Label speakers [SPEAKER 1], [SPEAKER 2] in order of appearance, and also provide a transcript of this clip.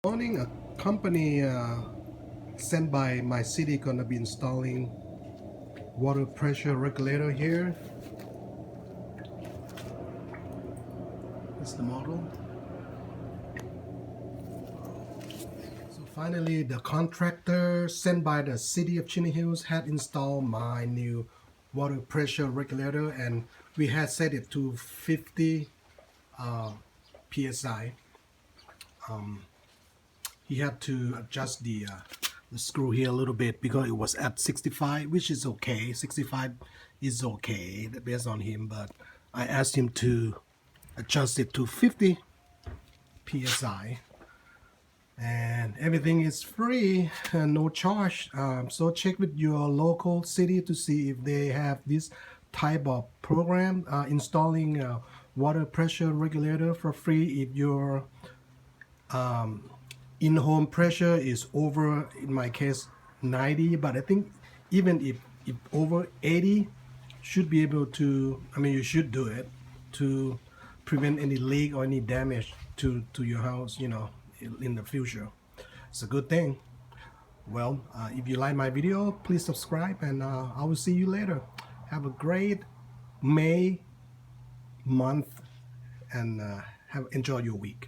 [SPEAKER 1] Morning, a company sent by my city gonna be installing water pressure regulator here. That's the model. So finally, the contractor sent by the city of Chino Hills had installed my new water pressure regulator, and we had set it to 50 psi. He had to adjust the screw here a little bit because it was at 65, which is okay. 65 is okay based on him, but I asked him to adjust it to 50 psi, and everything is free and no charge. So check with your local city to see if they have this type of program installing water pressure regulator for free if your in-home pressure is over, in my case, 90, but I think even if over 80, should be able to, I mean, you should do it to prevent any leak or any damage to your house, in the future. It's a good thing. Well, if you like my video, please subscribe, and I will see you later. Have a great May month, and enjoy your week.